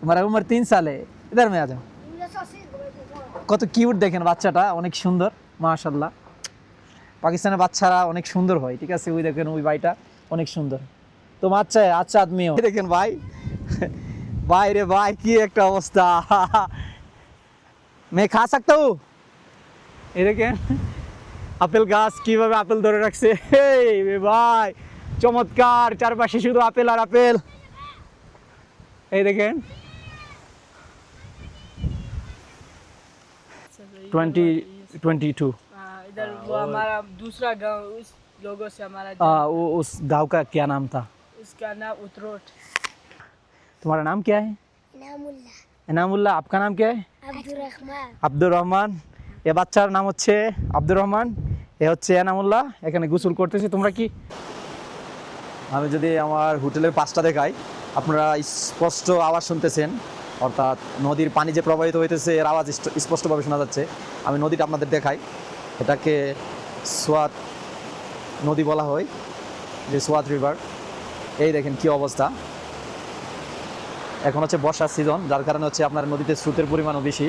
तुम्हारा उम्र 3 साल है, इधर में आ जाओ। কত কিউট দেখেন বাচ্চাটা, অনেক সুন্দর মাশাআল্লাহ। পাকিস্তানের বাচ্চারা অনেক সুন্দর হয়, ঠিক আছে। ওই দেখেন ওই ভাইটা অনেক সুন্দর। তো আচ্ছা আচ্ছা আদমিও দেখেন ভাই, ভাই রে ভাই কি একটা অবস্থা। मैं खा सकता हूँ? এই দেখেন আপেল গাছ কিভাবে আপেল ধরে রাখছে, এই ভাই চমৎকার, চারপাশে শুধু আপেল আর আপেল। এই দেখেন 2022। इधर वो हमारा दूसरा गांव, उस लोगों से हमारा उस गांव का क्या नाम था? उसका नाम उतरोट। तुम्हारा नाम क्या है? इनामुल्लाह। इनामुल्लाह। आपका नाम क्या है? আব্দুর রহমান। আব্দুর রহমান। এ বাচ্চার নাম হচ্ছে আব্দুর রহমান, এ হচ্ছে এনামুল্লাহ। এখানে গোসল করতেছে। তোমরা কি, আমি যদি আমার হোটেলের পাশটা দেখাই, আপনারা স্পষ্ট আওয়াজ শুনতেছেন, অর্থাৎ নদীর পানি যে প্রবাহিত হইতেছে এর আওয়াজ স্পষ্টভাবে শোনা যাচ্ছে। আমি নদীটা আপনাদের দেখাই, এটাকে সোয়াত নদী বলা হয়, যে সোয়াত রিভার। এই দেখেন কি অবস্থা। এখন হচ্ছে বর্ষার সিজন, যার কারণে হচ্ছে আপনার নদীতে স্রোতের পরিমাণও বেশি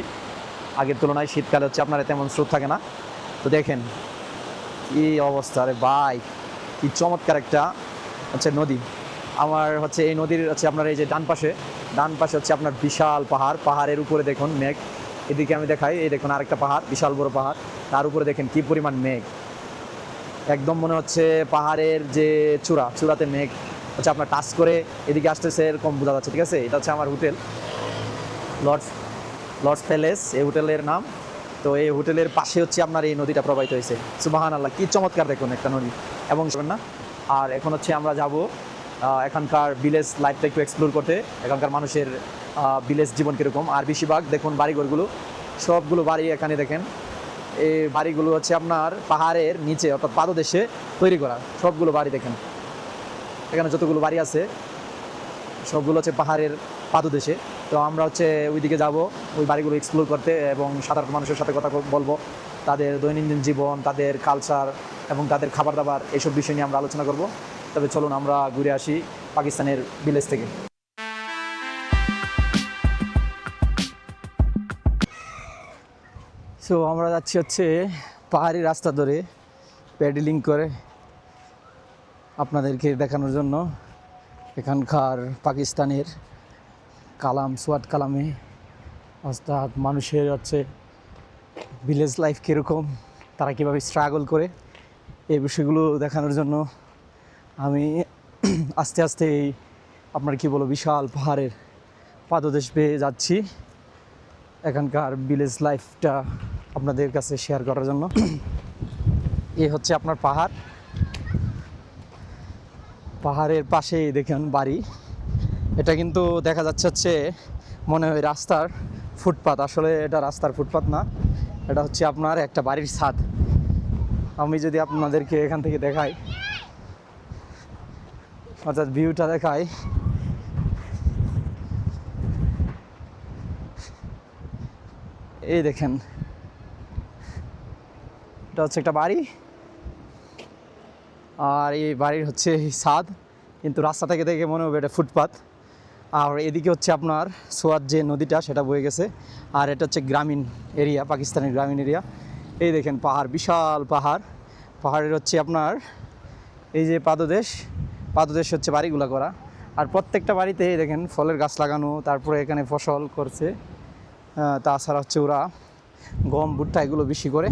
আগের তুলনায়। শীতকালে হচ্ছে আপনার তেমন স্রোত থাকে না। তো দেখেন কি অবস্থা রে ভাই, কি চমৎকার একটা হচ্ছে নদী। আমার হচ্ছে এই নদীর হচ্ছে আপনার এই যে ডান পাশে হচ্ছে আপনার বিশাল পাহাড়, পাহাড়ের উপরে দেখুন মেঘ। এদিকে আমি দেখাই, এই দেখুন আরেকটা পাহাড়, বিশাল বড় পাহাড়, তার উপরে দেখেন কি পরিমাণ মেঘ। একদম মনে হচ্ছে পাহাড়ের যে চূড়াতে মেঘ হচ্ছে আপনার টাচ করে এদিকে আসতেছে, এরকম বোঝা যাচ্ছে, ঠিক আছে। এটা হচ্ছে আমার হোটেল লর্ডস প্যালেস, এই হোটেলের নাম। তো এই হোটেলের পাশে হচ্ছে আপনার এই নদীটা প্রবাহিত হয়েছে। সুবহানাল্লাহ, কি চমৎকার দেখুন একটা নদী। এবং না, আর এখন হচ্ছে আমরা যাব এখানকার ভিলেজ লাইফটা একটু এক্সপ্লোর করতে, এখানকার মানুষের ভিলেজ জীবন কীরকম। আর বেশিরভাগ দেখুন বাড়িঘরগুলো, সবগুলো বাড়ি এখানে দেখেন, এই বাড়িগুলো হচ্ছে আপনার পাহাড়ের নিচে অর্থাৎ পাদদেশে তৈরি করা সবগুলো বাড়ি দেখেন। এখানে যতগুলো বাড়ি আছে সবগুলো হচ্ছে পাহাড়ের পাদদেশে। তো আমরা হচ্ছে ওইদিকে যাব, ওই বাড়িগুলো এক্সপ্লোর করতে এবং সাধারণ মানুষের সাথে কথা বলবো, তাদের দৈনন্দিন জীবন, তাদের কালচার এবং তাদের খাবার দাবার, এইসব বিষয় নিয়ে আমরা আলোচনা করব। তবে চলুন আমরা ঘুরে আসি পাকিস্তানের ভিলেজ থেকে। সো আমরা যাচ্ছি হচ্ছে পাহাড়ি রাস্তা ধরে প্যাডেলিং করে আপনাদেরকে দেখানোর জন্য এখানকার পাকিস্তানের সোয়াত কালামে, অর্থাৎ মানুষের হচ্ছে ভিলেজ লাইফ কীরকম, তারা কীভাবে স্ট্রাগল করে, এই বিষয়গুলো দেখানোর জন্য আমি আস্তে আস্তে এই আপনার কি বলবো বিশাল পাহাড়ের পাদদেশ পেয়ে যাচ্ছি এখানকার ভিলেজ লাইফটা আপনাদের কাছে শেয়ার করার জন্য। এই হচ্ছে আপনার পাহাড়ের পাশেই দেখেন বাড়ি। এটা কিন্তু দেখা যাচ্ছে হচ্ছে মনে হয় রাস্তার ফুটপাত, আসলে এটা রাস্তার ফুটপাত না, এটা হচ্ছে আপনার একটা বাড়ির ছাদ। আমি যদি আপনাদেরকে এখান থেকে দেখাই, অর্থাৎ ভিউটা দেখাই, এই দেখেন এটা হচ্ছে একটা বাড়ি, আর এই বাড়ির হচ্ছে ছাদ, কিন্তু রাস্তা থেকে দেখে মনে হবে এটা ফুটপাত। আর এদিকে হচ্ছে আপনার সোয়াত যে নদীটা সেটা বয়ে গেছে, আর এটা হচ্ছে গ্রামীণ এরিয়া, পাকিস্তানের গ্রামীণ এরিয়া। এই দেখেন পাহাড়, বিশাল পাহাড়ের হচ্ছে আপনার এই যে পাদদেশ হচ্ছে বাড়িগুলো করা। আর প্রত্যেকটা বাড়িতে দেখেন ফলের গাছ লাগানো, তারপরে এখানে ফসল করছে। তাছাড়া হচ্ছে ওরা গম ভুট্টা এগুলো বেশি করে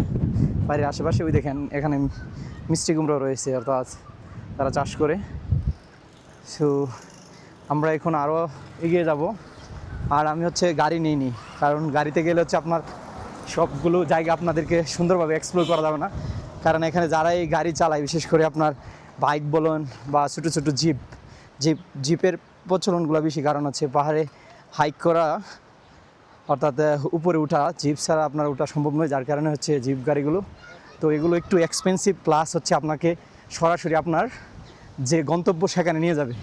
বাড়ির আশেপাশে। ওই দেখেন এখানে মিষ্টি কুমড়ো রয়েছে, অর্থাৎ তারা চাষ করে। সো আমরা এখন আরও এগিয়ে যাব। আর আমি হচ্ছে গাড়ি নিইনি, কারণ গাড়িতে গেলে হচ্ছে আপনার সবগুলো জায়গা আপনাদেরকে সুন্দরভাবে এক্সপ্লোর করা যাবে না। কারণ এখানে যারা এই গাড়ি চালায়, বিশেষ করে আপনার বাইক বলুন বা ছোটো ছোটো জিপের প্রচলনগুলো বেশি। কারণ হচ্ছে পাহাড়ে হাইক করা, অর্থাৎ উপরে ওঠা, জিপ ছাড়া আপনার ওঠা সম্ভব নয়, যার কারণে হচ্ছে জিপ গাড়িগুলো। তো এগুলো একটু এক্সপেন্সিভ, প্লাস হচ্ছে আপনাকে সরাসরি আপনার যে গন্তব্য সেখানে নিয়ে যাবে।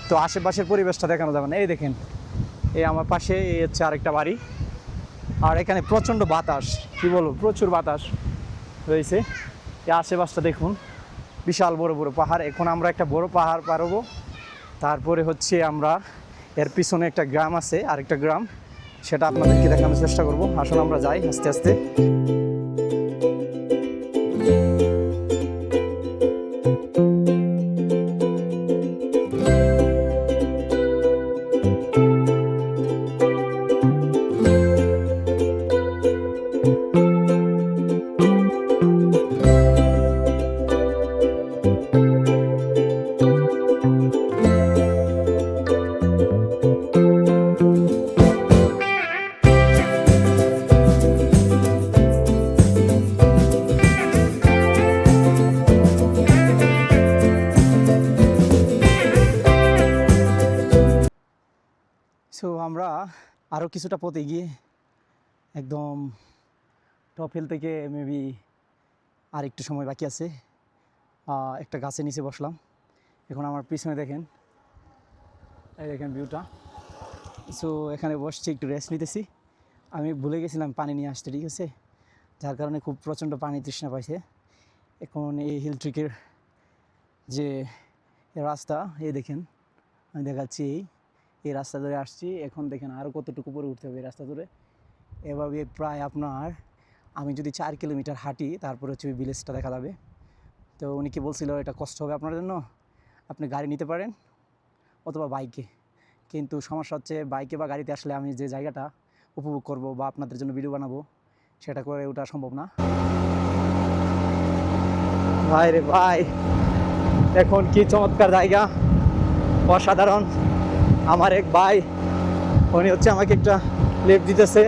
তো আশেপাশের পরিবেশটা দেখানো যাবে না। এই দেখেন এই আমার পাশে এই হচ্ছে আরেকটা বাড়ি, আর এখানে প্রচণ্ড বাতাস, কী বলবো, প্রচুর বাতাস রয়েছে। এই আশেপাশটা দেখুন, বিশাল বড় বড় পাহাড়। এখন আমরা একটা বড় পাহাড় পার হবো, তারপরে হচ্ছে আমরা এর পিছনে একটা গ্রাম আছে, আরেকটা গ্রাম, সেটা আপনাদেরকে দেখানোর চেষ্টা করব। আসলে আমরা যাই আস্তে আস্তে। সো আমরা আরও কিছুটা পথ এগিয়ে একদম টপ হিল থেকে মেবি আর একটু সময় বাকি আছে। একটা গাছের নিচে বসলাম। এখন আমার পিছনে দেখেন, এই দেখেন ভিউটা। সো এখানে বসছি, একটু রেস্ট নিতেছি। আমি ভুলে গেছিলাম পানি নিয়ে আসতে, ঠিক আছে, যার কারণে খুব প্রচণ্ড পানি তৃষ্ণা পাইছে। এখন এই হিল ট্রিকের যে রাস্তা, এই দেখেন আমি দেখাচ্ছি, এই রাস্তা ধরে আসছি। এখন দেখেন আরও কতটুকু উপরে উঠতে হবে এই রাস্তা ধরে। এভাবে প্রায় আপনার, আমি যদি 4 কিলোমিটার হাঁটি তারপরে হচ্ছে ওই ভিলেজটা দেখা যাবে। তো উনি কি বলছিল, এটা কষ্ট হবে আপনার জন্য, আপনি গাড়ি নিতে পারেন অথবা বাইকে। কিন্তু সমস্যা হচ্ছে বাইকে বা গাড়িতে আসলে আমি যে জায়গাটা উপভোগ করব বা আপনাদের জন্য ভিডিও বানাবো, সেটা করে ওটা সম্ভব না। ভাই রে ভাই, এখন কি চমৎকার জায়গা, অসাধারণ। আমার এক ভাই, উনি হচ্ছে আমাকে একটা লিফট দিতেছে,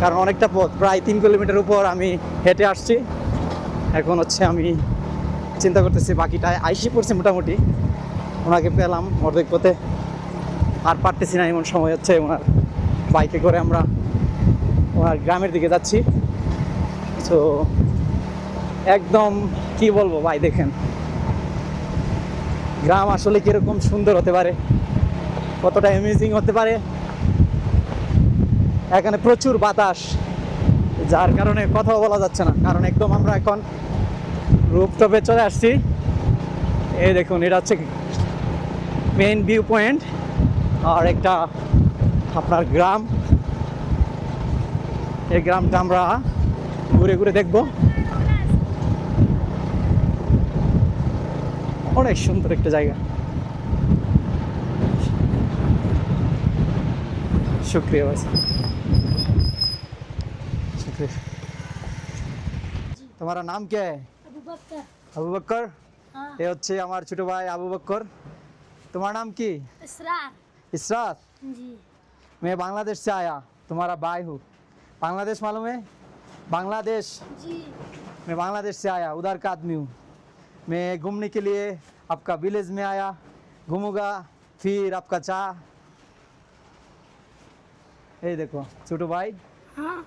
কারণ অনেকটা পথ, প্রায় 3 কিলোমিটার উপর আমি হেঁটে আসছি। এখন হচ্ছে আমি চিন্তা করতেছি বাকিটা আইসি পড়ছে মোটামুটি, ওনাকে পেলাম অর্ধেক পথে, আর পারতেছি না এমন সময় হচ্ছে ওনার বাইকে করে আমরা ওনার গ্রামের দিকে যাচ্ছি। তো একদম কি বলবো ভাই, দেখেন গ্রাম আসলে কীরকম সুন্দর হতে পারে, কতটা অ্যামেজিং হতে পারে। এখানে প্রচুর বাতাস, যার কারণে কথাও বলা যাচ্ছে না, কারণ একদম আমরা এখন রুফটপে চলে আসছি। এই দেখুন, এটা হচ্ছে মেইন ভিউ পয়েন্ট, আর একটা আপনার গ্রাম। এই গ্রামটা আমরা ঘুরে ঘুরে দেখব। অনেক সুন্দর একটা জায়গা। शुक्रिया बस, शुक्रिया। तुम्हारा नाम क्या है? अबू बकर। अबू बकर। हाँ। ये হচ্ছে আমার ছোট ভাই আবু বকর। तुम्हारा नाम की? इसरार। इसरार। जी। मैं बांग्लादेश से आया, तुम्हारा भाई हूँ। बांग्लादेश मालूम है? बांग्लादेश। जी। मैं बांग्लादेश से आया, उधर का आदमी हूँ। मैं घूमने के लिए आपका विलेज में आया, घूमूंगा, फिर आपका चाय। এই দেখো ছোট ভাই, हाँ।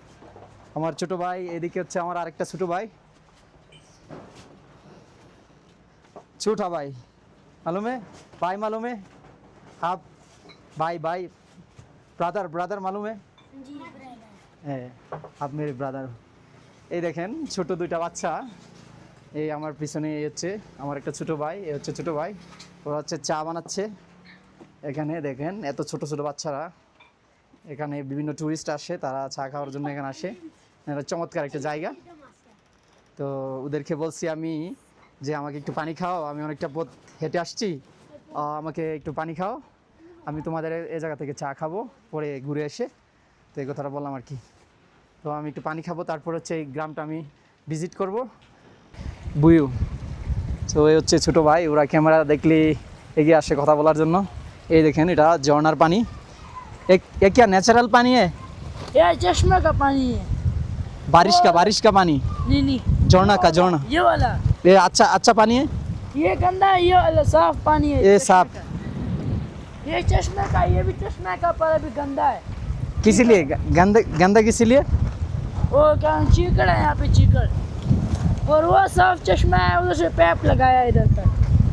আমার ছোট ভাই, এদিকে হচ্ছে আমার আরেকটা ছোট ভাই, छोटा भाई। मालूम है? भाई मालूम है? आप भाई भाई ब्रदर ब्रदर मालूम है? जी ब्रदर। হ্যাঁ, आप मेरे ब्रदर। এই দেখেন ছোট দুইটা বাচ্চা, এই আমার পিছনে এই হচ্ছে আমার একটা ছোট ভাই, এই হচ্ছে ছোট ভাই, ওরা হচ্ছে চা বানাচ্ছে। এখানে দেখেন এত ছোট ছোট বাচ্চারা, এখানে বিভিন্ন টুরিস্ট আসে, তারা চা খাওয়ার জন্য এখানে আসে। এটা চমৎকার একটা জায়গা। তো ওদেরকে বলছি আমি যে আমাকে একটু পানি খাও, আমি অনেকটা পথ হেঁটে আসছি, আমাকে একটু পানি খাও, আমি তোমাদের এই জায়গা থেকে চা খাবো পরে ঘুরে এসে। তো এই কথাটা বললাম আর কি। তো আমি একটু পানি খাবো, তারপর হচ্ছে এই গ্রামটা আমি ভিজিট করব। বুয়ু। তো এই হচ্ছে ছোটো ভাই, ওরা ক্যামেরা দেখলে এগিয়ে আসে কথা বলার জন্য। এই দেখেন এটা ঝর্ণার পানি। ये क्या नेचुरल पानी है? ये चश्मा का पानी है। बारिश का पानी, नहीं नहीं, झरना का झरना। ये वाला, ये अच्छा पानी है। ये गंदा है, ये वाला साफ पानी है। ये चश्मे साफ। का। ये चश्मे का, ये भी चश्मे का, पर अभी गंदा है। किस लिए गंदा किस लिए? वो क्या चीकड़ है यहाँ पे, चीकड़। और वो साफ चश्मा है, उधर से पैप लगाया है इधर तक,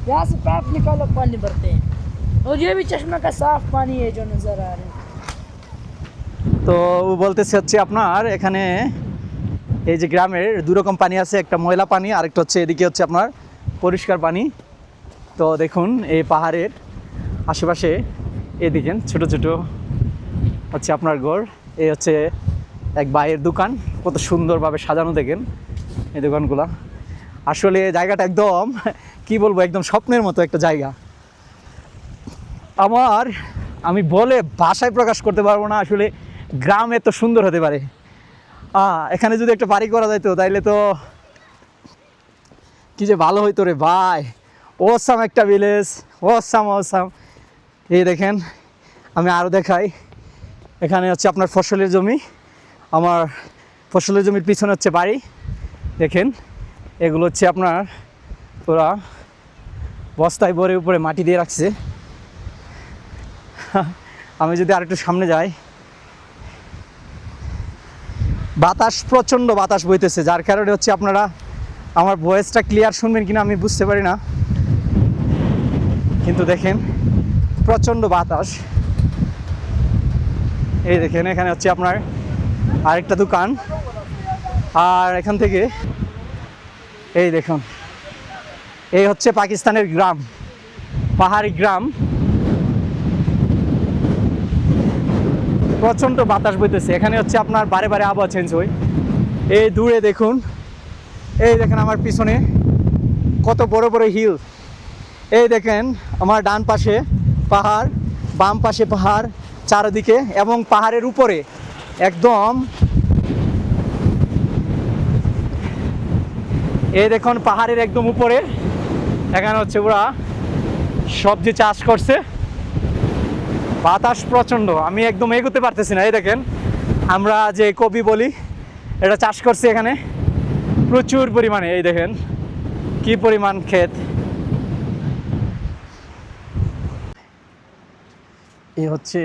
यहाँ से पैप निकालो पानी भरते हैं। और ये भी चश्मे का साफ पानी है जो नज़र आ रहा है। তো ও বলতেছে হচ্ছে আপনার এখানে এই যে গ্রামের দুই রকম পানি আছে, একটা ময়লা পানি আর একটা হচ্ছে এদিকে হচ্ছে আপনার পরিষ্কার পানি। তো দেখুন এই পাহাড়ের আশেপাশে এই দেখেন ছোট ছোট হচ্ছে আপনার ঘর। এই হচ্ছে এক ভাইয়ের দোকান, কত সুন্দরভাবে সাজানো দেখেন এই দোকানগুলা। আসলে জায়গাটা একদম কি বলবো, একদম স্বপ্নের মতো একটা জায়গা। আমি বলে ভাষায় প্রকাশ করতে পারবো না আসলে গ্রাম এত সুন্দর হতে পারে। এখানে যদি একটা বাড়ি করা যাইতো তাইলে তো কি যে ভালো হইতো রে ভাই। ওসাম একটা ভিলেজ, ওসাম ওসাম। এই দেখেন, আমি আরও দেখাই। এখানে হচ্ছে আপনার ফসলের জমি, আমার ফসলের জমির পিছনে হচ্ছে বাড়ি। দেখেন এগুলো হচ্ছে আপনার ওরা বস্তায় ভরে উপরে মাটি দিয়ে রাখছে। আমি যদি আরেকটু সামনে যাই, বাতাস, প্রচণ্ড বাতাস বইতেছে, যার কারণে হচ্ছে আপনারা আমার ভয়েসটা ক্লিয়ার শুনবেন কিনা আমি বুঝতে পারি না, কিন্তু দেখেন প্রচণ্ড বাতাস। এই দেখেন এখানে হচ্ছে আপনার আরেকটা দোকান, আর এখান থেকে এই দেখুন, এই হচ্ছে পাকিস্তানের গ্রাম, পাহাড়ি গ্রাম। প্রচণ্ড বাতাস বইতেছে, এখানে হচ্ছে আপনার বারে বারে আবহাওয়া চেঞ্জ হয়। এই দূরে দেখুন, এই দেখেন আমার পিছনে কত বড় বড় হিল। এই দেখেন আমার ডান পাশে পাহাড়, বাম পাশে পাহাড় চারিদিকে, এবং পাহাড়ের উপরে একদম এই দেখুন পাহাড়ের একদম উপরে এখানে হচ্ছে ওরা সবজি চাষ করছে। বাতাস প্রচণ্ড, আমি একদম এগোতে পারতেছি না। এই দেখেন আমরা যে কপি বলি এটা চাষ করছে এখানে প্রচুর পরিমাণে। এই দেখেন কি পরিমাণ ক্ষেত। এই হচ্ছে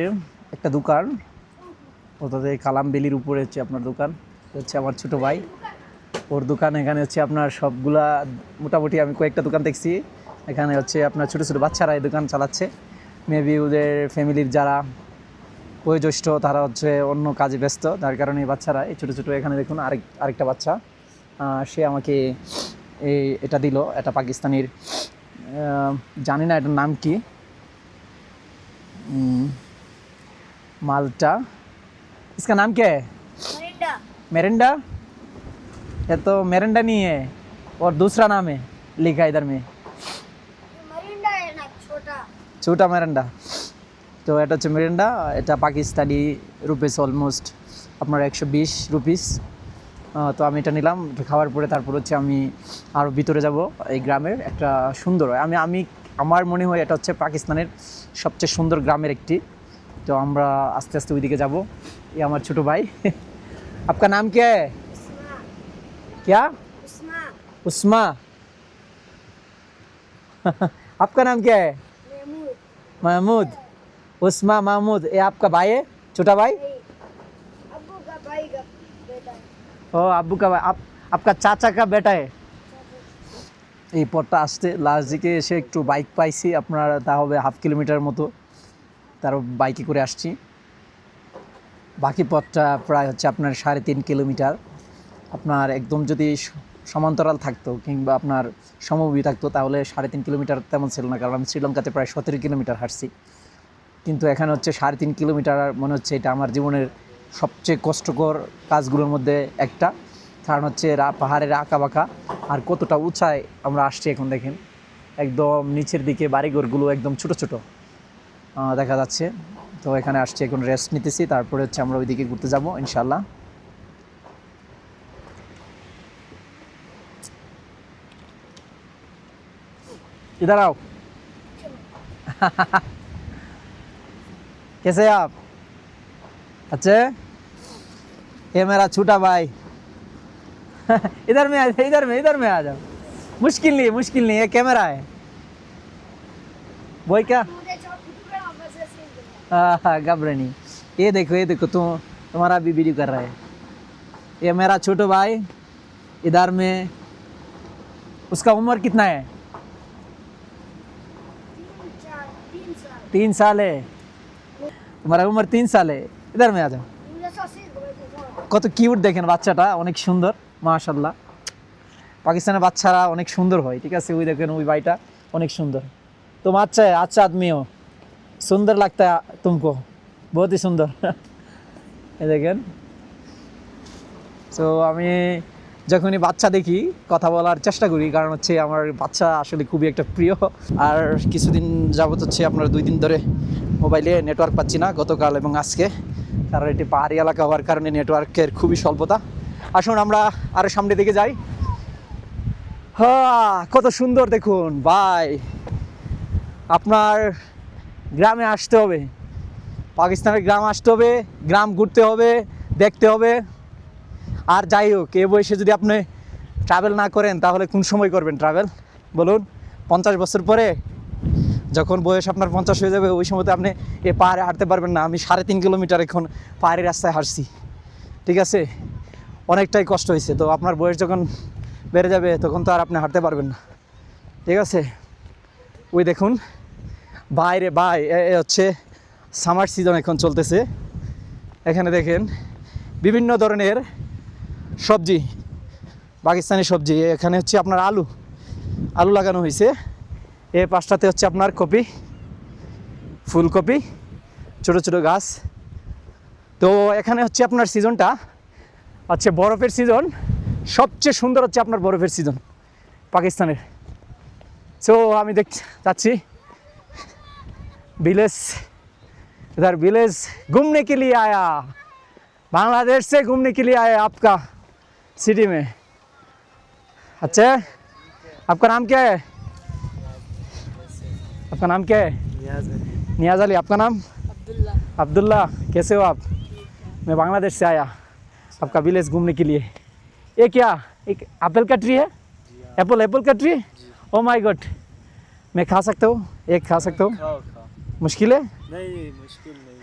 একটা দোকান, ওটাতে কালাম বেলির উপরে হচ্ছে আপনার দোকান, হচ্ছে আমার ছোট ভাই, ওর দোকান। এখানে হচ্ছে আপনার সবগুলা মোটামুটি আমি কয়েকটা দোকান দেখছি। এখানে হচ্ছে আপনার ছোটো ছোটো বাচ্চারা এই দোকান চালাচ্ছে। মেবি ওদের ফ্যামিলির যারা বয়োজ্যেষ্ঠ তারা হচ্ছে অন্য কাজে ব্যস্ত, যার কারণে এই বাচ্চারা এই ছোটো ছোটো। এখানে দেখুন আরেকটা বাচ্চা, সে আমাকে এটা দিল, এটা পাকিস্তানির, জানি না এটার নাম কি, माल्टा। इसका नाम क्या है? मरिंडा। मेरिंडा। ये तो मेरिंडा नहीं है, और दूसरा नाम है लिखा इधर में, मरिंडा है ना, छोटा छोटा मेरिंडा। তো এটা হচ্ছে মেরিন্ডা, এটা পাকিস্তানি রুপিস অলমোস্ট আপনার 120 রুপিস। তো আমি এটা নিলাম, খাওয়ার পরে তারপর হচ্ছে আমি আরও ভিতরে যাব। এই গ্রামের একটা সুন্দর, আমি আমার মনে হয় এটা হচ্ছে পাকিস্তানের সবচেয়ে সুন্দর গ্রামের একটি। তো আমরা আস্তে আস্তে ওইদিকে যাব। এই আমার ছোটো ভাই। आपका नाम क्या है? उस्मा। क्या? उस्मा। उस्मा। आपका नाम क्या है? महमूद। महमूद। उस्मा महमूद, ये आपका भाई है, छोटा भाई? अब्बू का भाई का बेटा है। ओ अब्बू का भाई, आपका चाचा का बेटा है। এই পথটা আসতে লাস্ট দিকে এসে একটু বাইক পাইছি আপনার, তা হবে 1/2 কিলোমিটার মতো, তার বাইকে করে আসছি। বাকি পথটা প্রায় হচ্ছে আপনার 3.5 কিলোমিটার। আপনার একদম যদি সমান্তরাল থাকতো কিংবা আপনার সমভূমি থাকতো তাহলে 3.5 কিলোমিটার তেমন ছিল না, কারণ আমি শ্রীলঙ্কাতে প্রায় 17 কিলোমিটার হাঁটছি। কিন্তু এখানে হচ্ছে 3.5 কিলোমিটার, মনে হচ্ছে এটা আমার জীবনের সবচেয়ে কষ্টকর কাজগুলোর মধ্যে একটা। কারণ হচ্ছে পাহাড়ের আঁকা বাঁকা, আর কতটা উঁচায় আমরা আসছি এখন দেখেন, একদম নিচের দিকে বাড়িঘরগুলো একদম ছোট ছোট দেখা যাচ্ছে। তো এখানে আসছি, এখন রেস্ট নিতেছি, তারপরে হচ্ছে আমরা ওইদিকে ঘুরতে যাব ইনশাল্লাহ। इधर आओ। कैसे हैं आप? अच्छे? ये मेरा छोटा भाई। इधर में आ जाओ। मुश्किल नहीं, ये कैमरा है। वो क्या? मुझे छोटी बड़ा बस ऐसे ही घबरा नहीं। ये देखो तुम्हारा भी वीडियो कर रहा है। ये मेरा छोटा भाई, इधर में उसका उम्र कितना है? 3 साल है। तुम्हारा उम्र 3 साल है। इधर में आ जाओ। मुझे सॉसेज बहुत কত কিউট দেখেন বাচ্চাটা, অনেক সুন্দর মাশাআল্লাহ। পাকিস্তানের বাচ্চারা অনেক সুন্দর হয়, ঠিক আছে? ওই দেখেন ওই ভাইটা অনেক সুন্দর। तुम अच्छा है, अच्छा आदमी हो। सुंदर लगता है तुमको, बहुत ही सुंदर। এই দেখেন। সো আমি যখনই বাচ্চা দেখি কথা বলার চেষ্টা করি, কারণ হচ্ছে আমার বাচ্চা আসলে খুবই একটা প্রিয়। আর কিছুদিন যাবত হচ্ছে আপনার 2 দিন ধরে মোবাইলে নেটওয়ার্ক পাচ্ছি না, গতকাল এবং আজকে, কারণ এটি পাহাড়ি এলাকা হওয়ার কারণে নেটওয়ার্কের খুবই স্বল্পতা। আসুন আমরা আরও সামনে দিকে যাই। হ্যাঁ, কত সুন্দর দেখুন ভাই। আপনার গ্রামে আসতে হবে, পাকিস্তানের গ্রাম আসতে হবে, গ্রাম ঘুরতে হবে, দেখতে হবে। আর যাই হোক, এ বয়সে যদি আপনি ট্রাভেল না করেন তাহলে কোন সময় করবেন ট্রাভেল বলুন? 50 বছর পরে যখন বয়স আপনার 50 হয়ে যাবে, ওই সময় তো আপনি এ পাহাড়ে হাঁটতে পারবেন না। আমি 3.5 কিলোমিটার এখন পাহাড়ি রাস্তায় হাঁটছি, ঠিক আছে? অনেকটাই কষ্ট হয়েছে। তো আপনার বয়স যখন বেড়ে যাবে তখন তো আর আপনি হাঁটতে পারবেন না, ঠিক আছে? ওই দেখুন বাইরে ভাই, এ হচ্ছে সামার সিজন এখন চলতেছে। এখানে দেখেন বিভিন্ন ধরনের সবজি, পাকিস্তানি সবজি। এখানে হচ্ছে আপনার আলু লাগানো হয়েছে। এই পাশটাতে হচ্ছে আপনার কপি, ফুলকপি, ছোটো ছোটো গাছ। তো এখানে হচ্ছে আপনার সিজনটা হচ্ছে বরফের সিজন। সবচেয়ে সুন্দর হচ্ছে আপনার বরফের সিজন পাকিস্তানের। সো আমি যাচ্ছি विलेज, इधर विलेज घूमने के लिए आया, बांग्लादेश से घूमने के लिए आया आपका सिटी में। अच्छा, आपका नाम क्या है? आपका नाम क्या है? नियाज अली। आपका नाम? अब्दुल्ला। अब्दुल्ला, कैसे हो आप? मैं बांग्लादेश से आया आपका विलेज घूमने के लिए। ये क्या, एक एप्पल का ट्री है? एप्पल का ट्री? ओ माय गॉड, मैं खा सकता हूँ? एक खा सकता हूँ? मुश्किल है? नहीं, मुश्किल नहीं।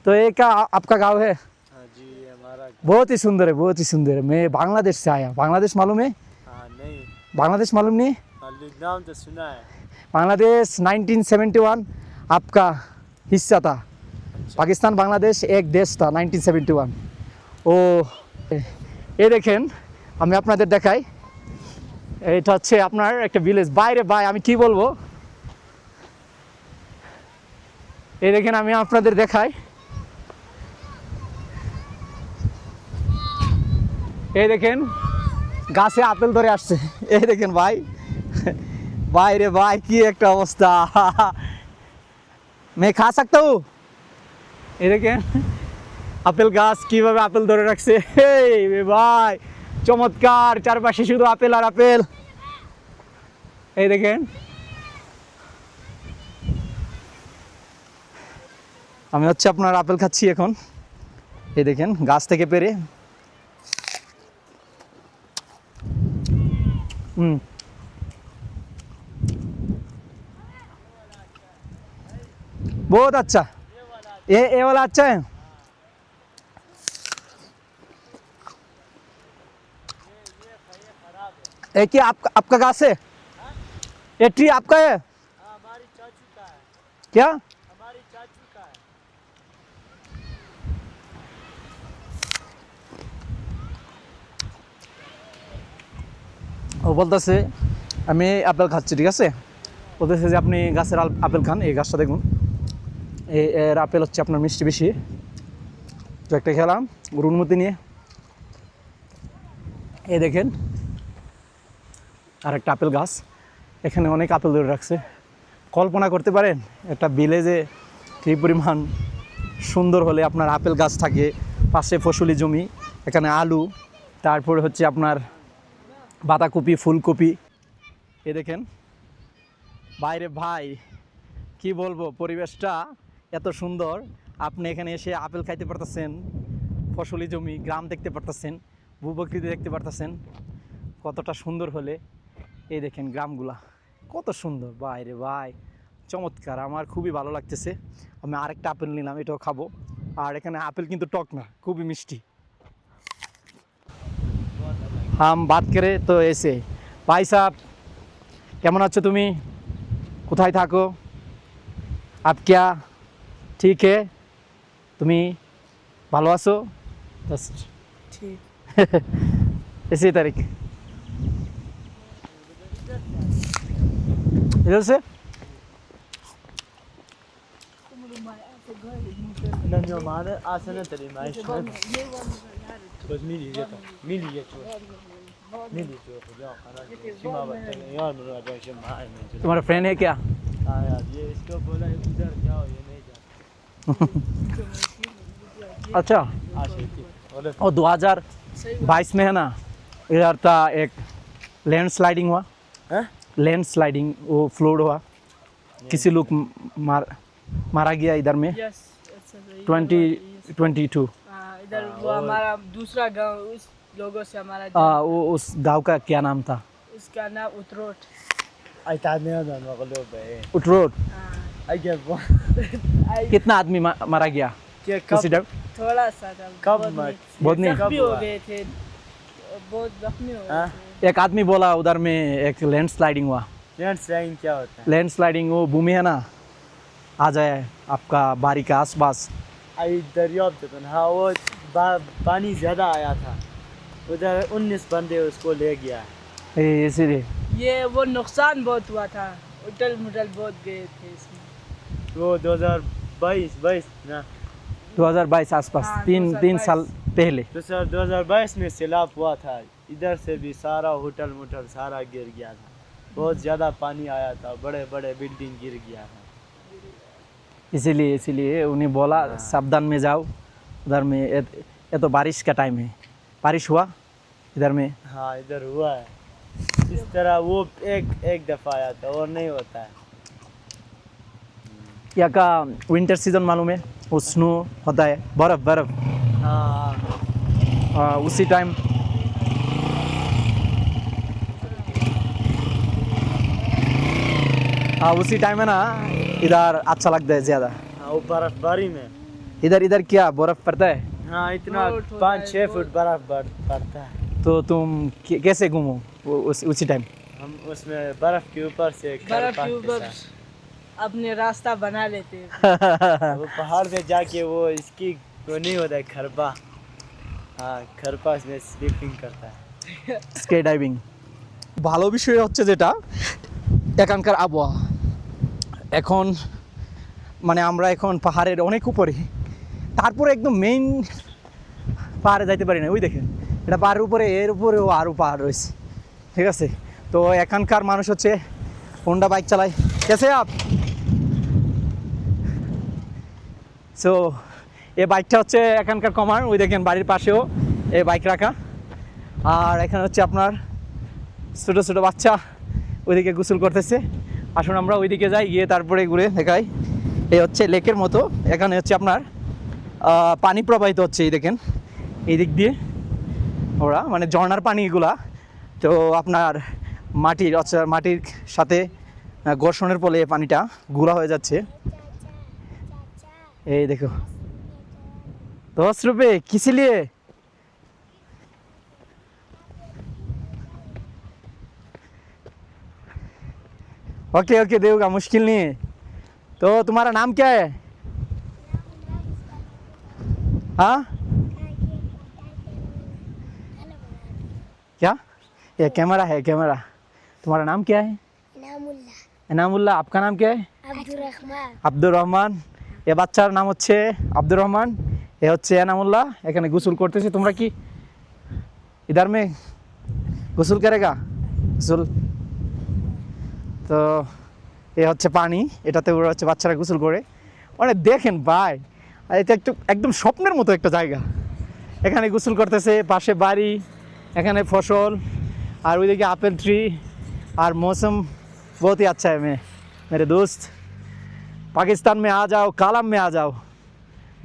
तो ये क्या आपका गांव है? हाँ जी, हमारा। बहुत ही सुंदर है, बहुत ही सुंदर है। मैं बांग्लादेश से आया। बांग्लादेश मालूम है? हाँ नहीं, बांग्लादेश मालूम नहीं? नाम तो सुना है। बांग्लादेश 1971 आपका हिस्सा था। पाकिस्तान बांग्लादेश एक देश था 1971। ও এই দেখেন, আমি আপনাদের দেখাই। এটা হচ্ছে আপনার একটা ভিলেজ। বাইরে ভাই আমি কি বলবো, এই দেখেন আমি আপনাদের দেখাই। এই দেখেন গাছে আপেল ধরে আসছে। এই দেখেন ভাই, বাইরে ভাই কি একটা অবস্থা। मैं खा सकता हूँ? এই দেখেন আপেল গাছ কিভাবে আপেল ধরে রাখছে। এই ভাই চমৎকার, চারপাশে শুধু আপেল আর আপেল। এই দেখেন আমি হচ্ছে আপনার আপেল খাচ্ছি এখন। এই দেখেন গাছ থেকে পেরে। बहुत अच्छा, ये वाला अच्छा है। एक ही आपका घास है? ये ट्री आपका है? हमारी चाचू का है। क्या? हमारी चाचू का है। ও বলতেছে আমি আপেল খাচ্ছি, ঠিক আছে? বলতেছে যে আপনি গাছের আপেল খান। এই গাছটা দেখুন, এর আপেল হচ্ছে আপনার মিষ্টি বেশি। তো একটা খেলাম গরুর অনুমতি নিয়ে। এই দেখেন আর একটা আপেল গাছ, এখানে অনেক আপেল ধরে রাখছে। কল্পনা করতে পারেন একটা ভিলেজে কী পরিমাণ সুন্দর হলে আপনার আপেল গাছ থাকে, পাশে ফসলি জমি, এখানে আলু, তারপরে হচ্ছে আপনার বাঁধাকপি, ফুলকপি। এ দেখেন বাইরে ভাই কি বলবো, পরিবেশটা এত সুন্দর। আপনি এখানে এসে আপেল খাইতে পারতেছেন, ফসলি জমি, গ্রাম দেখতে পারতেছেন, ভূপ্রকৃতি দেখতে পারতেছেন। কতটা সুন্দর হলে, এই দেখেন গ্রামগুলা কত সুন্দর। বাইরে ভাই চমৎকার, আমার খুবই ভালো লাগতেছে। আমি আরেকটা আপেল নিলাম, এটাও খাবো। আর এখানে আপেল কিন্তু টক না, খুবই মিষ্টি। हम बात करें तो ऐसे, भाई साहब কেমন আছো তুমি? কোথায় থাকো? आप क्या ठीक है? তুমি ভালো আছো? ठीक। इसी तारीख इधर से Na normalne asana tari mais. Bas mili jeta. Mili jeta. Mili jeta. Ya खाना सीमा बता यार मेरा जैसे मार में जो तुम्हारा फ्रेंड है क्या? हाँ यार ये इसको बोला इधर जाओ ये नहीं जाता अच्छा, बोले और 2022 में है ना, इधर था एक लैंडस्लाइडिंग हुआ, हैं लैंडस्लाइडिंग, वो फ्लोड हुआ, किसी लोग मारा गया इधर में, यस 2022। इधर वो हमारा दूसरा गांव, उस लोगों से हमारा वो उस गांव का क्या नाम था? उसका नाम उतरोट। आई ताने ना मगलो बे उटरोड। आई क्या कितना आदमी मारा गया क्या उसी टाइम? थोड़ा सा था, कब बहुत मत बहुत नहीं। जख्मी कब हो हुआ? गए थे, बहुत जख्मी हो हाँ? गए थे। एक आदमी बोला उधर में एक लैंडस्लाइडिंग हुआ। लैंडस्लाइडिंग क्या होता है लैंडस्लाइडिंग वो भूमि है ना, आ जाए आपका बारी के आसपास। आई दरियाब जतन हाँ वो पानी ज़्यादा आया था उधर 19 बंदे उसको ले गया इसीलिए ये वो नुकसान बहुत हुआ था, उटल मुटल बहुत गए थे इसमें। वो 2022 ना 2022 आसपास, हाँ, तीन 2022 साल पहले। तो सर 2022 में सैलाब हुआ था इधर से भी सारा होटल मोटल सारा गिर गया था बहुत ज़्यादा पानी आया था बड़े बड़े बिल्डिंग गिर गया था इसीलिए उन्हें बोला सावधान में जाओ उधर में। ये तो बारिश का टाइम है, बारिश हुआ इधर में। हाँ इधर हुआ है इस तरह वो एक दफ़ा आया था और नहीं होता है यहाँ का विंटर सीजन मालूम है, वो स्नो होता है, बर्फ हाँ उसी टाइम उसी टाइम है ना, इधर अच्छा लगता है ज़्यादा। हाँ वो बर्फबारी में इधर क्या बर्फ पड़ता है? हाँ इतना बहुत होता है, 5-6 फुट बर्फ पड़ता है तो तुम कैसे घूमो उसी टाइम? हम उसमें बर्फ के ऊपर से बर्फ खरपा के के ऊपर साथ। अपने रास्ता बना लेते हैं। वो पहाड़ पे जाके वो इसकी वो नहीं होता है खरपा हाँ खरपा में स्लिपिंग करता है স্কাই ডাইভিং। ভালো বিষয় হচ্ছে যেটা এখানকার আবহাওয়া, এখন মানে আমরা এখন পাহাড়ের অনেক উপরে, তারপরে একদম মেইন পাহাড়ে যাইতে পারি না। ওই দেখেন এটা পাহাড়ের উপরে, এর উপরেও আরও পাহাড় রয়েছে, ঠিক আছে। তো এখানকার মানুষ হচ্ছে হোন্ডা বাইক চালায়। কেসে আপ? সো এই বাইকটা হচ্ছে এখানকার কমার। ওই দেখেন বাড়ির পাশেও এই বাইক রাখা। আর এখানে হচ্ছে আপনার ছোটো ছোটো বাচ্চা ওইদিকে গোসল করতেছে। আসুন আমরা ওইদিকে যাই, গিয়ে তারপরে ঘুরে দেখাই। এই হচ্ছে লেকের মতো, এখানে হচ্ছে আপনার পানি প্রবাহিত হচ্ছে। এই দেখেন এই দিক দিয়ে ওরা মানে ঝর্ণার পানিগুলা, তো আপনার মাটির সাথে ঘর্ষণের ফলে এই পানিটা গুঁড়া হয়ে যাচ্ছে। এই দেখো 10 रुपये किसी लिए? ओके देगा, मुश्किल नहीं है। तो तुम्हारा नाम क्या है? हाँ क्या? ये कैमरा है, कैमरा। तुम्हारा नाम क्या है? इनामुल्ला। आपका नाम क्या है? আব্দুর রহমান। এ বাচ্চার নাম হচ্ছে আব্দুর রহমান, এ হচ্ছে এনামুল্লাহ। এখানে গোসল করতেছে। তোমরা কি इधर में গোসল करेगा? গোসল তো এ হচ্ছে পানি, এটাতে ওরা হচ্ছে বাচ্চারা গোসল করে। মানে দেখেন ভাই, এটা একদম স্বপ্নের মতো একটা জায়গা। এখানে গোসল করতেছে, পাশে বাড়ি, এখানে ফসল, আর ওইদিকে আপেল ট্রি, আর मौसम बहुत ही अच्छा है। मेरे दोस्त पाकिस्तान में आ जाओ, कालम में आ जाओ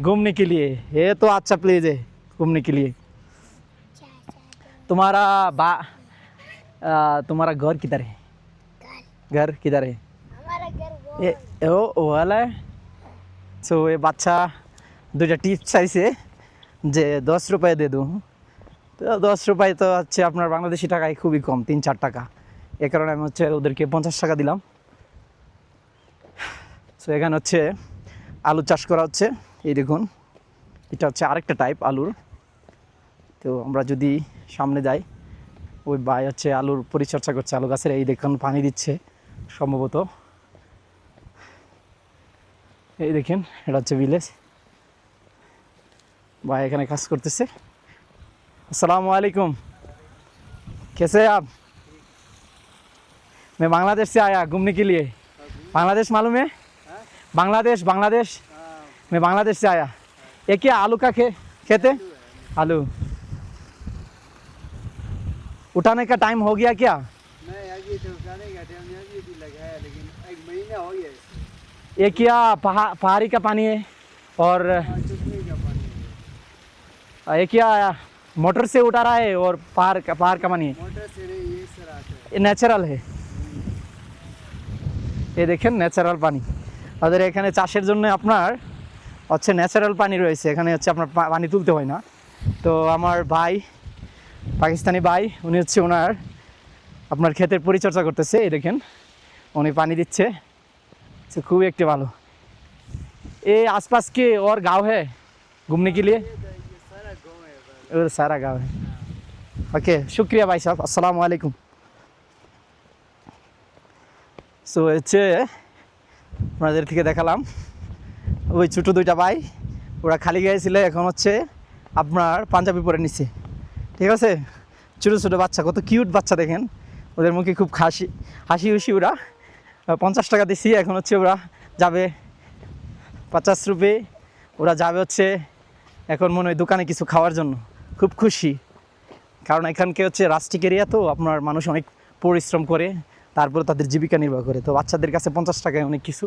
घूमने के लिए। ये तो अच्छा प्लेस है घूमने के लिए। तुम्हारा घर किधर है? घर किधर है? हमारा घर वो ये वो वाला है। सो ये বাচ্চা দুইটা টিপস চাইছে যে 10 रुपये दे दूँ। তো 10 रुपये তো হচ্ছে আপনার বাংলাদেশি টাকায় খুবই কম, 3-4 টাকা। এ কারণে আমি হচ্ছে ওদেরকে 50 টাকা দিলাম। সো এখানে হচ্ছে আলু চাষ করা হচ্ছে। এই দেখুন এটা হচ্ছে আরেকটা টাইপ আলুর। তো আমরা যদি সামনে যাই, ওই ভাই হচ্ছে আলুর পরিচর্যা করছে, আলু গাছের। এই দেখুন পানি দিচ্ছে সম্ভবত। এই দেখেন এটা হচ্ছে ভিলেজ ভাই এখানে কাজ করতেছে अस्सलाम वालेकुम कैसे हैं आप मैं बांग्लादेश से आया घूमने के लिए बांग्लादेश मालूम है बांग्लादेश मैं बांग्लादेश से आया ये क्या आलू का खेत है आलू उठाने का टाइम हो गया क्या नहीं अभी तो उठाने का टाइम अभी भी लगा है लेकिन एक महीना हो गया ये क्या पहाड़ी का पानी है और चुटनी का पानी है। ये क्या मोटर से उठा रहा है और पहाड़ का पानी है मोटर से नहीं ये सर आता है ये ন্যাচারাল है এই দেখেন ন্যাচারাল পানি আমাদের এখানে চাষের জন্য আপনার হচ্ছে ন্যাচারাল পানি রয়েছে এখানে হচ্ছে আপনার পানি তুলতে হয় না তো আমার ভাই পাকিস্তানি ভাই উনি হচ্ছে ওনার আপনার ক্ষেতের পরিচর্যা করতেছে এই দেখেন উনি পানি দিচ্ছে তো খুবই একটি ভালো এই आसपास के और गांव है घूमने के लिए और सारा गांव है ओके शुक्रिया भाई साहब अस्सलाम वालेकुम সো হচ্ছে আপনাদের থেকে দেখালাম ওই ছোটো দুইটা ভাই ওরা খালি গায়ে ছিল এখন হচ্ছে আপনার পাঞ্জাবি পরে নিচ্ছে ঠিক আছে ছোটো ছোটো বাচ্চা কত কিউট বাচ্চা দেখেন ওদের মুখে খুব হাসি খুশি ওরা 50 টাকা দিছি এখন হচ্ছে ওরা যাবে 50 রুপি ওরা যাবে হচ্ছে এখন মনে হয় দোকানে কিছু খাওয়ার জন্য খুব খুশি কারণ এখানকে হচ্ছে রাস্ট্রিক এরিয়া তো আপনার মানুষ অনেক পরিশ্রম করে তারপরে তাদের জীবিকা নির্বাহ করে তো বাচ্চাদের কাছে 50 টাকায় অনেক কিছু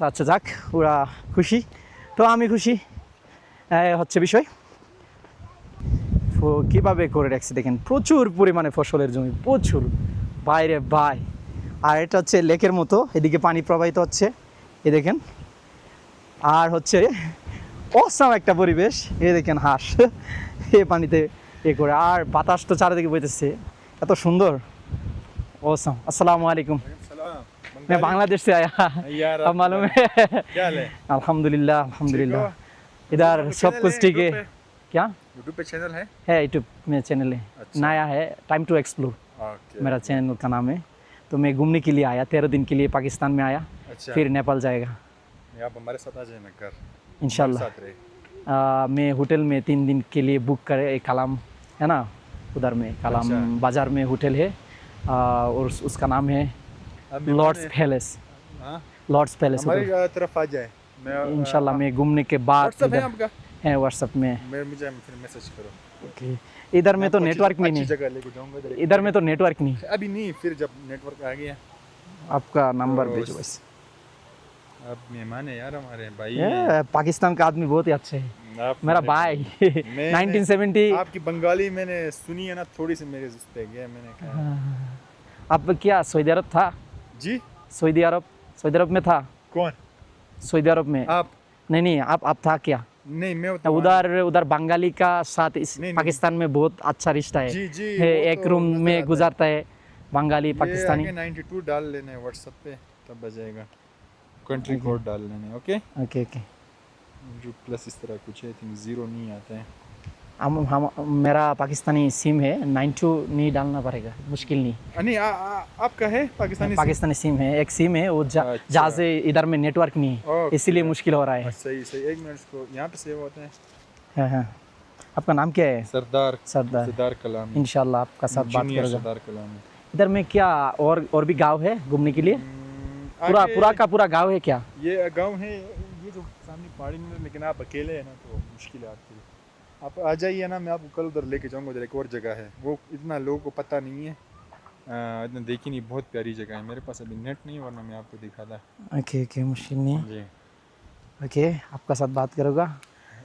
আচ্ছা যাক ওরা খুশি তো আমি খুশি হচ্ছে বিষয় কীভাবে করে রাখছি দেখেন প্রচুর পরিমাণে ফসলের জমি প্রচুর বাইরে ভাই আর এটা হচ্ছে লেকের মতো এদিকে পানি প্রবাহিত হচ্ছে এই দেখেন আর হচ্ছে অসাম একটা পরিবেশ এই দেখেন হাঁস এই পানিতে এ করে আর বাতাস তো চারিদিকে বইতেছে এত সুন্দর ओसम अस्सलाम वालेकुम मैं बांग्लादेश से आया यार अब मालूम है क्या हाल है अल्हम्दुलिल्लाह इधर सब कुछ ठीक है क्या यूट्यूब पे चैनल है यूट्यूब में चैनल है अच्छा। नया है टाइम टू एक्सप्लोर ओके मेरा चैनल का नाम है तो मैं घूमने के लिए आया 13 दिन के लिए पाकिस्तान में आया अच्छा फिर नेपाल जाएगा आप हमारे साथ आ जाए घर इंशाल्लाह साथ रहे मैं होटल में 3 दिन के लिए बुक करे एक कलाम है ना उधर में कलाम अच्छा। बाज़ार में होटल है और उसका नाम है अब लॉर्ड्स पैलेस हाँ लॉर्ड्स पैलेस हमारी तरफ आ जाए मैं इंशाल्लाह मैं घूमने के बाद व्हाट्सएप है इधर आपका है व्हाट्सएप में मुझे फिर मैसेज करो ओके इधर में तो आपको नेटवर्क में अच्छी नहीं जगह लेके जाऊंगा इधर में तो नेटवर्क नहीं अभी नहीं फिर जब नेटवर्क आ गया आपका नंबर तो भेजो बस अब मेहमान है यार हमारे भाई ये पाकिस्तान का आदमी बहुत ही अच्छा है आप मेरा मेरे- भाई मैंने- 1970 आपकी बंगाली मैंने सुनी है ना थोड़ी सी मेरे पे गया मैंने कहा आप क्या सऊदी अरब था जी सऊदी अरब में था कौन सऊदी अरब में आप नहीं आप था क्या नहीं मैं तो उधर बंगाली का साथ इस नहीं, नहीं। पाकिस्तान में बहुत अच्छा रिश्ता है जी जी है, वो एक तो रूम नजर में आता है। गुजारता है बंगाली ये पाकिस्तानी आगे 92 डाल लेने व्हाट्सएप पे तब बजाएगा कंट्री कोड डाल लेने ओके ओके ओके जो प्लस इस तरह कुछ है आई थिंक 0 नहीं आता है हम मेरा पाकिस्तानी सिम है 92 नहीं डालना पड़ेगा मुश्किल नहीं नहीं आपका है पाकिस्तानी पाकिस्तानी सिम है एक सिम है वो अच्छा। जहाँ से इधर में नेटवर्क नहीं है ओके। इसीलिए मुश्किल हो रहा है सही सही एक मिनट इसको यहाँ पे सेव होता है हाँ आपका नाम क्या है सरदार सरदार सरदार कलाम इंशाल्लाह आपका साथ बात जूनियर करेगा सरदार कलाम इधर में क्या और भी गांव है घूमने के लिए पूरा का पूरा गांव है क्या ये गांव है ये जो सामने पहाड़ी में लेकिन आप अकेले हैं ना तो मुश्किल है आपके लिए आप आ जाइए ना मैं आपको कल उधर लेके जाऊंगा उधर एक और जगह है वो इतना लोगों को पता नहीं है इतना देखी नहीं बहुत प्यारी जगह है मेरे पास अभी नेट नहीं वरना मैं आपको दिखाता ओके ओके मुश्किल नहीं जी ओके आपका साथ बात करूँगा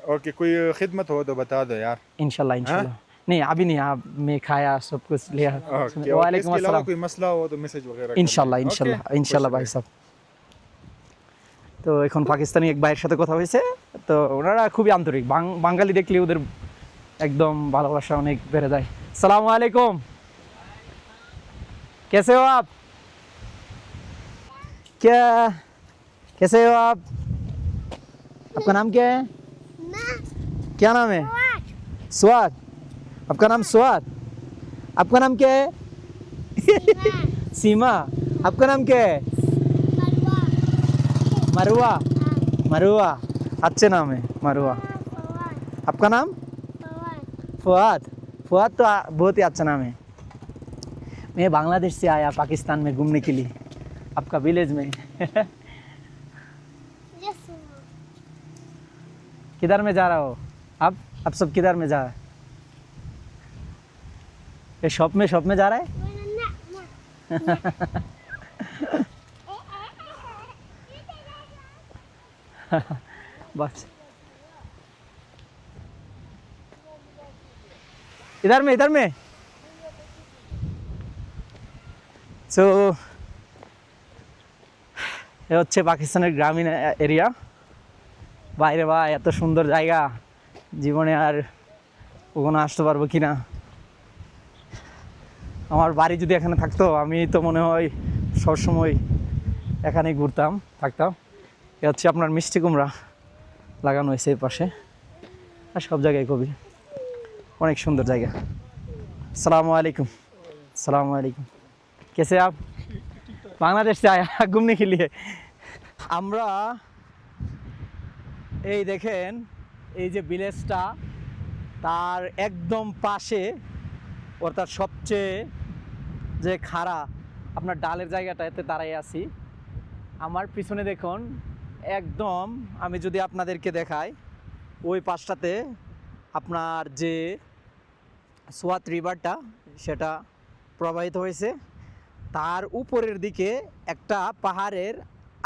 ओके कोई खिदमत हो तो बता दो यार इंशाल्लाह इंशाल्लाह नहीं अभी नहीं आप मैं खाया सब कुछ लिया ओके वालेकुम इसके अलावा अस्सलाम कोई मसला हो तो मैसेज वगैरह कर ইনশাল্লাহ देना, ইনশাল্লাহ okay? ইনশাল্লাহ ভাই खुश সাহেব তো এখন পাকিস্তানি এক ভাইয়ের সাথে কথা হয়েছে তো ওনারা খুবই আন্তরিক বাঙালি দেখলে ওদের একদম ভালোবাসা অনেক বেড়ে যায় সালাম আলাইকুম कैसे हो आप क्या कैसे हो आप आपका नाम क्या है क्या नाम है स्वाद आपका नाम स्वाद आपका नाम क्या है सीमा आपका नाम क्या है मरवा मरुआ, अच्छे नाम है मरुआ। फवाद आपका नाम? फवाद फुआद। फुआद तो बहुत ही अच्छा नाम है। मैं बांग्लादेश से आया पाकिस्तान में घूमने के लिए, आपका विलेज में। जसू किधर में जा रहा हो आप सब किधर में जा रहा है? ये शॉप में जा रहा है? बस इधर में সো এ হচ্ছে পাকিস্তানের গ্রামীণ এরিয়া। বাইরে বা এত সুন্দর জায়গা, জীবনে আর কখনো আসতে পারবো কি না। আমার বাড়ি যদি এখানে থাকতো আমি তো মনে হয় সবসময় এখানেই ঘুরতাম থাকতাম। এ হচ্ছে আপনার মিষ্টি কুমড়া লাগানো হয়েছে এই পাশে, আর সব জায়গায় কবি, অনেক সুন্দর জায়গা। আসসালামু আলাইকুম। আসসালামু আলাইকুম, कैसे आप? बांग्लादेश से आया घूमने के लिए। আমরা এই দেখেন এই যে ভিলেজটা, তার একদম পাশে অর্থাৎ সবচেয়ে যে খাড়া আপনার ডালের জায়গাটাতে দাঁড়াই আছি। আমার পিছনে দেখুন, একদম আমি যদি আপনাদেরকে দেখাই, ওই পাশটাতে আপনার যে সোয়াত রিভারটা সেটা প্রবাহিত হয়েছে। তার উপরের দিকে একটা পাহাড়ের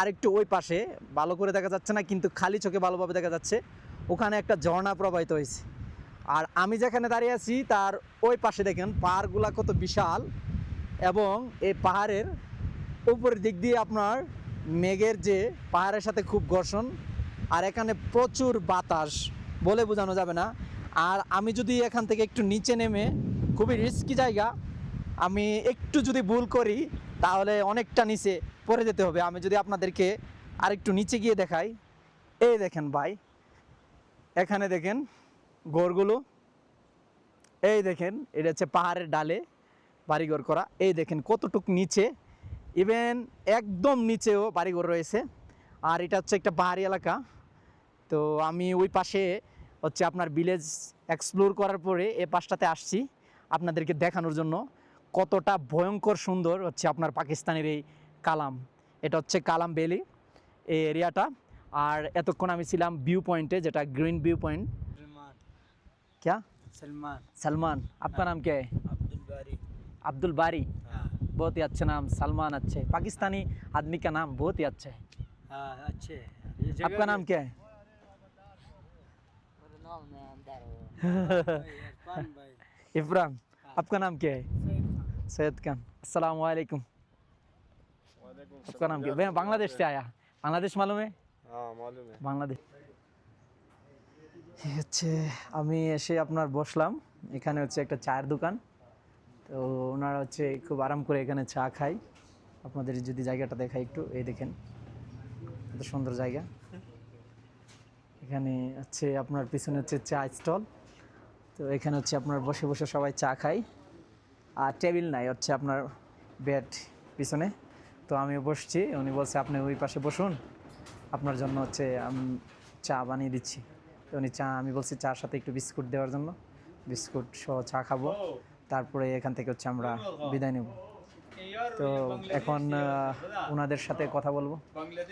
আরেকটু ওই পাশে, ভালো করে দেখা যাচ্ছে না কিন্তু খালি চোখে ভালোভাবে দেখা যাচ্ছে, ওখানে একটা ঝর্ণা প্রবাহিত হয়েছে। আর আমি যেখানে দাঁড়িয়ে আছি তার ওই পাশে দেখেন পাহাড়গুলা কত বিশাল, এবং এই পাহাড়ের উপরের দিক দিয়ে আপনার মেঘের যে পাহাড়ের সাথে খুব ঘর্ষণ, আর এখানে প্রচুর বাতাস, বলে বোঝানো যাবে না। আর আমি যদি এখান থেকে একটু নিচে নেমে, খুবই রিস্কি জায়গা, আমি একটু যদি ভুল করি তাহলে অনেকটা নিচে পড়ে যেতে হবে। আমি যদি আপনাদেরকে আরেকটু নিচে গিয়ে দেখাই, এই দেখেন ভাই, এখানে দেখেন ঘরগুলো, এই দেখেন এটা হচ্ছে পাহাড়ের ডালে বাড়িঘর করা। এই দেখেন কতটুক নিচে, ইভেন একদম নিচেও বাড়িঘর রয়েছে। আর এটা হচ্ছে একটা পাহাড়ি এলাকা। তো আমি ওই পাশে হচ্ছে আপনার ভিলেজ এক্সপ্লোর করার পরে এ পাশটাতে আসছি আপনাদেরকে দেখানোর জন্য কতটা ভয়ঙ্কর সুন্দর হচ্ছে আপনার পাকিস্তানের এই কালাম। এটা হচ্ছে কালাম ভ্যালি এই এরিয়াটা। আর এতক্ষণ আমি ছিলাম ভিউ পয়েন্টে, যেটা গ্রিন ভিউ পয়েंट। क्या? सलमान सलमान। आपका नाम क्या है? अब्दुल बारी। अब्दुल बारी, बहुत ही अच्छा नाम। सलमान अच्छे, पाकिस्तानी आदमी का नाम बहुत ही अच्छा है। हाँ अच्छे। आपका नाम क्या है? इफरान। आपका नाम क्या है? सैयद खान। अस्सलाम वालेकुम। आपका नाम क्या है? मैं बांग्लादेश से आया। बांग्लादेश मालूम है? हाँ मालूम है। বাংলাদেশ। হচ্ছে আমি এসে আপনার বসলাম, এখানে হচ্ছে একটা চায়ের দোকান। তো ওনারা হচ্ছে খুব আরাম করে এখানে চা খাই। আপনাদের যদি জায়গাটা দেখাই একটু, এই দেখেন এত সুন্দর জায়গা। এখানে হচ্ছে আপনার পিছনে হচ্ছে চা স্টল। তো এখানে হচ্ছে আপনার বসে বসে সবাই চা খাই, আর টেবিল নাই, হচ্ছে আপনার বেড পিছনে। তো আমি বসছি, উনি বলছে আপনি ওই পাশে বসুন, আপনার জন্য হচ্ছে আমি চা বানিয়ে দিচ্ছি। তো উনি চা, আমি বলছি চার সাথে একটু বিস্কুট দেওয়ার জন্য, বিস্কুট সহ চা খাবো, তারপরে এখান থেকে হচ্ছে আমরা বিদায় নেব। তো এখন ওনাদের সাথে কথা বলবো।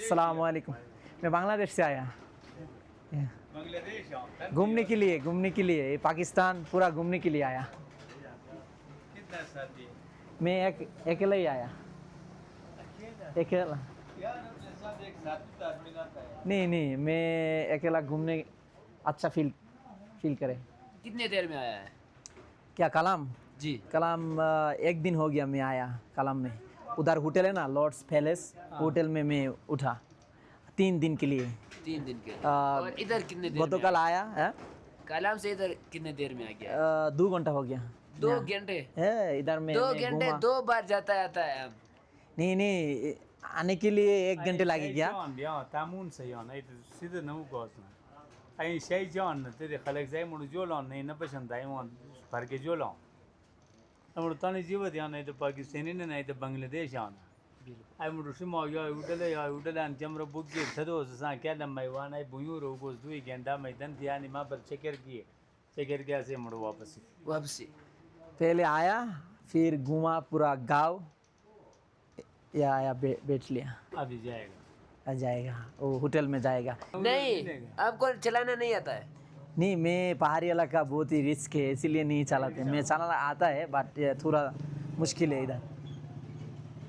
আসসালামু আলাইকুম। मैं बांग्लादेश से आया घूमने के लिए ये पाकिस्तान पूरा घूमने के लिए आया। कितना साथी? मैं अकेला ही आया, अकेला। यार अपने साथ एक साथी तो आदमी लाता है। नहीं मैं अकेला घूमने अच्छा फील करे। कितने देर में आया है? क्या कलाम? जी कलाम एक दिन हो गया मैं आया कलाम में। उधर होटल है ना लॉर्ड्स पैलेस, होटल में मैं उठा 3 दिन के लिए। 3 दिन के। आ, और इधर कितने देर गतो में कल आया है, कलाम से इधर कितने देर में आ गया? 2 घंटा हो गया 2 घंटे। है इधर में 2 मैं घंटे घूमा। 2 बार जाता आता है हम। नहीं आने के लिए 1 घंटे लगेगा। Ja, تامون سیان ای سیده نمو گازن. این شی جان نتیجه خلق زای منو جولان نه نباشن دایمان فرق جولان. امروز تانی جیو دیان ای تو پاکستانی نه ای تو بنگلادیش آن. Ai mu shi ma ya udale an jamra bugge tado su san kala mai wana ai buyuro goz dui genda mai dan diani ma bar checker गया से मुड़ वापस वापसी पहले आया फिर घूमा पूरा गांव या आया बैठ लिया अभी जाएगा आ जाएगा वो होटल में जाएगा नहीं आपको चलाना नहीं आता है नहीं मैं पहाड़ी इलाका बहुत ही रिस्क है इसीलिए नहीं चलाते मैं चलाना आता है बट थोड़ा मुश्किल है इधर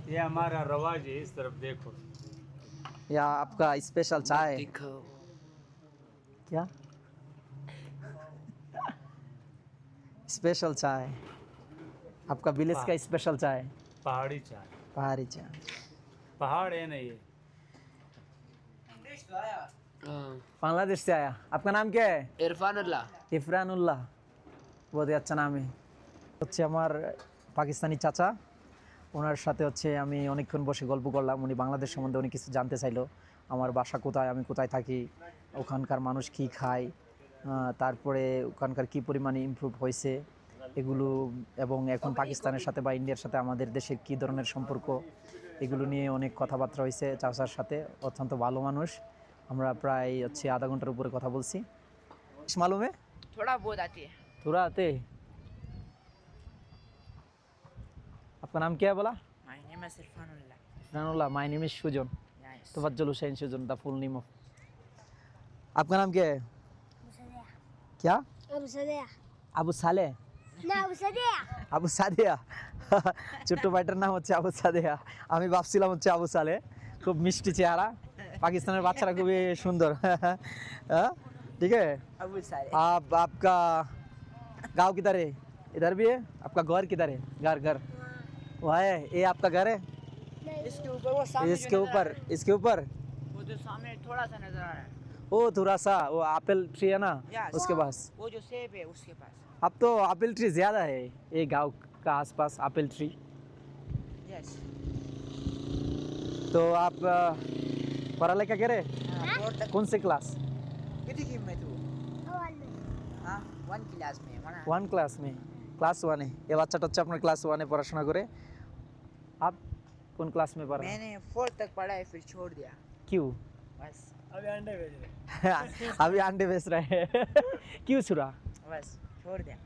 ये हमारा रवाज है इस तरफ देखो या आपका स्पेशल चाय दिखाओ क्या स्पेशल चाय आपका विलेज का स्पेशल चाय पहाड़ी चाय पहाड़ी चाय पहाड़ है ना ये हाँ। बांग्लादेश से आया आपका नाम क्या है इरफान अल्लाह ইফরানুল্লাহ बहुत ही আচ্ছা নামে হচ্ছে আমার পাকিস্তানি চাচা ওনার সাথে হচ্ছে আমি অনেকক্ষণ বসে গল্প করলাম উনি বাংলাদেশ সম্বন্ধে অনেক কিছু জানতে চাইলো আমার বাসা কোথায় আমি কোথায় থাকি ওখানকার মানুষ কি খায় তারপরে ওখানকার কী পরিমাণে ইমপ্রুভ হয়েছে এগুলো এবং এখন পাকিস্তানের সাথে বা ইন্ডিয়ার সাথে আমাদের দেশের কী ধরনের সম্পর্ক এগুলো নিয়ে অনেক কথাবার্তা হয়েছে চাচার সাথে অত্যন্ত ভালো মানুষ আমরা প্রায় হচ্ছে আধা ঘন্টার উপরে কথা বলছি मालूम है थोड़ा बहुत आती है थोड़ा आते आपका नाम क्या है बोला my name is Irfanullah Irfanullah my name is Sujan nice Tawajjul Hussain Sujan the full name of आपका नाम क्या है क्या अबू सदिया আবু সালে ना अबू सदिया আবু সাদিয়া ছোট্ট ভাইটার নাম হচ্ছে আবু সাদিয়া আমি ভাবছিলাম হচ্ছে আবু সালে খুব মিষ্টি চেহারা পাকিস্তানের বাচ্চারা খুবই সুন্দর हाँ? ठीक है अबू साले आपका गांव किधर है इधर भी है आपका घर किधर है घर वहाँ है ये आपका घर है इसके ऊपर वो सामने इसके ऊपर वो जो सामने थोड़ा सा नजर आ रहा है ओ थोड़ा सा वो एप्पल ट्री है ना Yes. उसके पास वो जो सेब है उसके पास अब तो एप्पल ट्री ज़्यादा है ये गांव का आसपास एप्पल ट्री यस तो आप पढ़ा लिखा करे और तक कौन से क्लास कितनी कीमत है अवाल में हाँ 1 क्लास में वरना 1 क्लास में क्लास 1 है ये বাচ্চাটা হচ্ছে আপনার ক্লাস 1 এ পড়াশোনা করে आप कौन क्लास में पढ़ रहे हैं मैंने 4 तक पढ़ा है फिर छोड़ दिया क्यों बस अभी अंडे भेज रहे अभी अंडे बेच रहे हैं क्यों छुरा बस छोड़ दिया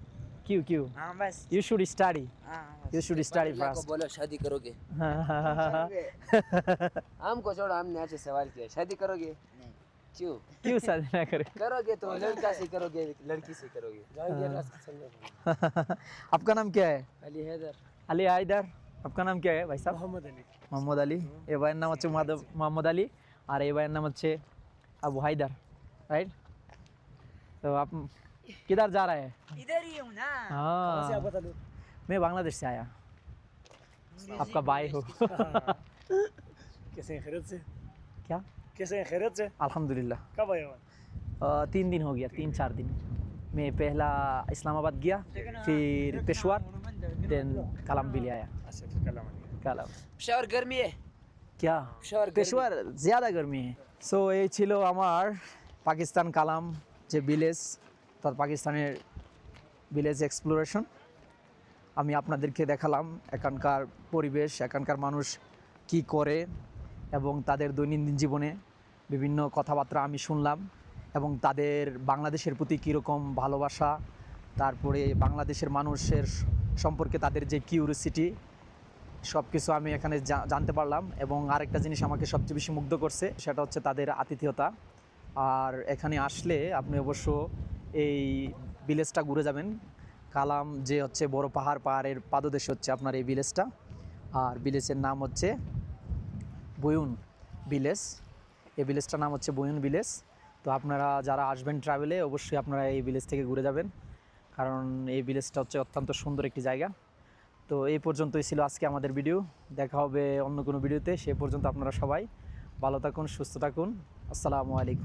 क्यों हाँ बस यू शुड स्टडी हाँ यू शुड स्टडी अल्लाह को फर्स्ट बोलो शादी करोगे हमको छोड़ो हमने आपसे सवाल किया शादी करोगे नहीं क्यों क्यों शादी ना करे करोगे तो लड़का से करोगे लड़की से करोगे आपका नाम क्या है अली हैदर अली हैदर आपका नाम क्या है भाई साहब मोहम्मद अली मोहम्मद अली ये भाइয়ের নাম হচ্ছে मोहम्मद अली और ये भाइয়ের নাম হচ্ছে अबू हैदर राइट तो आप किधर जा रहे हैं इधर ही हूँ ना हाँ बता दो मैं बांग्लादेश से आया आपका भाई हो कैसे हैं खैरियत से क्या कैसे हैं खैरियत से अल्हम्दुलिल्लाह कब आए हो 3 दिन हो गया 3-4 दिन मैं पहला इस्लामाबाद गया फिर पेशवार देन कालामबिली आया अच्छा फिर कल आएंगे কালাম पेशावर गर्मी है क्या पेशावर পেশোয়ার ज़्यादा गर्मी है সো এই ছিল আমার পাকিস্তান কালাম যে ভিলেজ তার পাকিস্তানের ভিলেজ এক্সপ্লোরেশন আমি আপনাদেরকে দেখালাম এখানকার পরিবেশ এখানকার মানুষ কি করে এবং তাদের দৈনন্দিন জীবনে বিভিন্ন কথাবার্তা আমি শুনলাম এবং তাদের বাংলাদেশের প্রতি কীরকম ভালোবাসা তারপরে বাংলাদেশের মানুষের সম্পর্কে তাদের যে কিউরিওসিটি সব কিছু আমি এখানে জানতে পারলাম এবং আরেকটা জিনিস আমাকে সবচেয়ে বেশি মুগ্ধ করছে সেটা হচ্ছে তাদের আতিথেয়তা আর এখানে আসলে আপনি অবশ্য এই ভিলেজটা ঘুরে যাবেন কালাম যে হচ্ছে বড় পাহাড়ের পাদদেশে হচ্ছে আপনার এই ভিলেজটা আর ভিলেজের নাম হচ্ছে বয়ুন ভিলেজ এই ভিলেজটার নাম হচ্ছে বয়ুন ভিলেজ তো আপনারা যারা আসবেন ট্রাভেলে অবশ্যই আপনারা এই ভিলেজ থেকে ঘুরে যাবেন কারণ এই ভিলেজটা হচ্ছে অত্যন্ত সুন্দর একটি জায়গা তো এই পর্যন্তই ছিল আজকে আমাদের ভিডিও দেখা হবে অন্য কোনো ভিডিওতে সে পর্যন্ত আপনারা সবাই ভালো থাকুন সুস্থ থাকুন আসসালামু আলাইকুম